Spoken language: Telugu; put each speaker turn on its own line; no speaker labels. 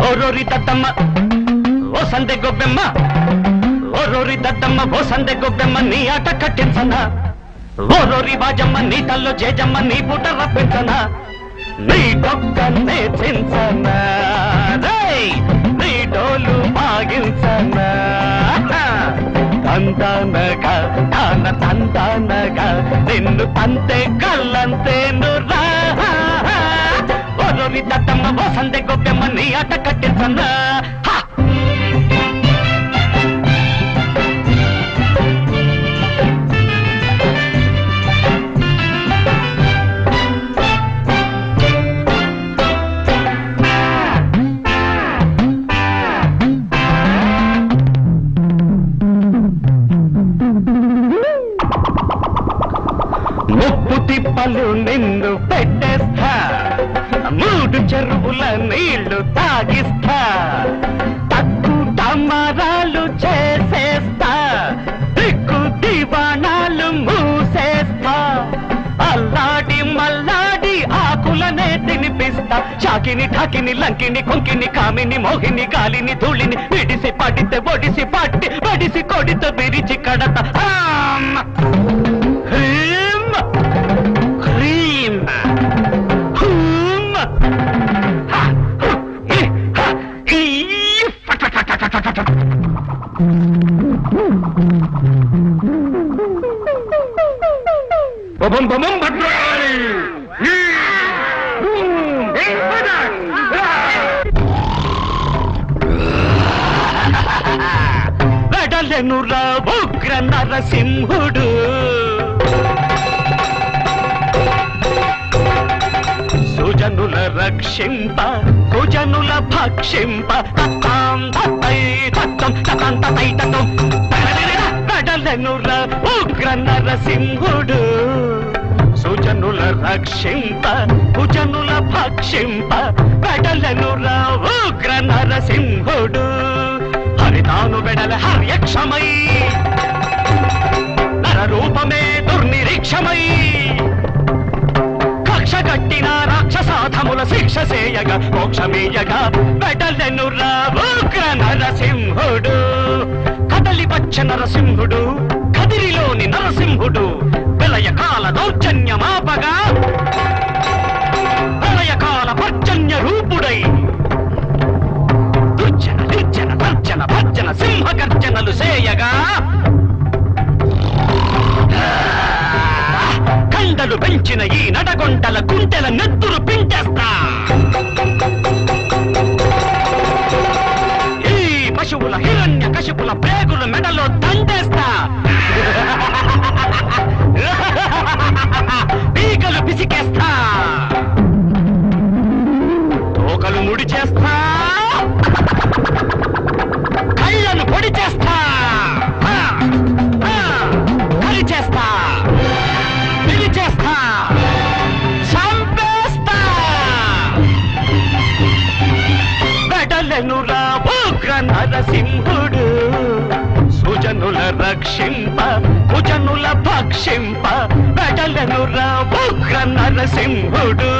ఓరోరి దద్దమ్మ ఓ సందె గొబ్బెమ్మ, ఓరోరి దద్దమ్మ ఓ సందె గొబ్బెమ్మ, నీ ఆట కట్టించనా? ఓరోరి బాజమ్మ నీ తల్లో జేజమ్మ, నీ పూట రప్పించనా? నీ డొక్కన్నే చించనా? నీ డోలు బాగించనా? తంతానగా తాన తంతానగా నిన్ను తంతే కళ్ళంతేను రా. ఓరోరి దద్దమ్మ ఓ సందె గొబ్బెమ్మ, నీ ఆట కట్టించనా? ముప్పు తిప్పలు నిన్ను పెట్టేస్తా, మూడు చెరువుల నీళ్లు తాగిస్తా, తక్కు టమరాలు చేసేస్తా, దిక్కు దివాణాలు మూసేస్తా, అల్లాడి మల్లాడి ఆకులనే తినిపిస్తా, చాకిని ఠాకిని లంకిని కొంకిని కామిని మోహిని గాలిని ధూళిని విడిసి పడితే ఒడిసి పట్టి పడిసి కొడితే విరిచి కడత. వెడలెనురా ఉగ్ర నరసింహుడు, సుజనుల రక్షింప కుజనుల భక్షింప, వెడలెనురా ఉగ్ర నరసింహుడు, సుజనుల రక్షింప కుజనుల భక్షింప, వెడలెనురా ఉగ్ర నరసింహుడు. హరితాను వెడల హర్యక్షమై నరరూపమే దుర్నిరీక్షమై, కక్షగట్టిన రాక్షసాధముల శిక్ష చేయగా మోక్షమీయగా, వెడలెనురా ఉగ్ర నరసింహుడు. కదలి వచ్చ నరసింహుడు కదిరిలోని నరసింహుడు, ప్రళయకాల దౌర్జన్యమాపగా ప్రళయకాల పర్జన్య రూపుడై, దుర్జన నిర్జన తర్జన భర్జన సింహ గర్జనలు చేయగా, కండలు పెంచిన ఈ నడగొంటల గుంటెల నెత్తురు పింటేస్తా, ఈ పశువుల హిరణ్య కశిపుల ప్రేగుల మెడలో దండేస్తా, పీకలు పిసికేస్తా, తోకలు ముడి చేస్తా, కళ్ళను పొడి చేస్తా, కలి చేస్తా, పిలి చేస్తా, చంపేస్తా. వెడలెనురా ఉగ్ర నరసింహుడు, సుజనుల రక్షింప కుజనుల భక్షింప, వెడలెనురా ఉగ్ర నరసింహుడు.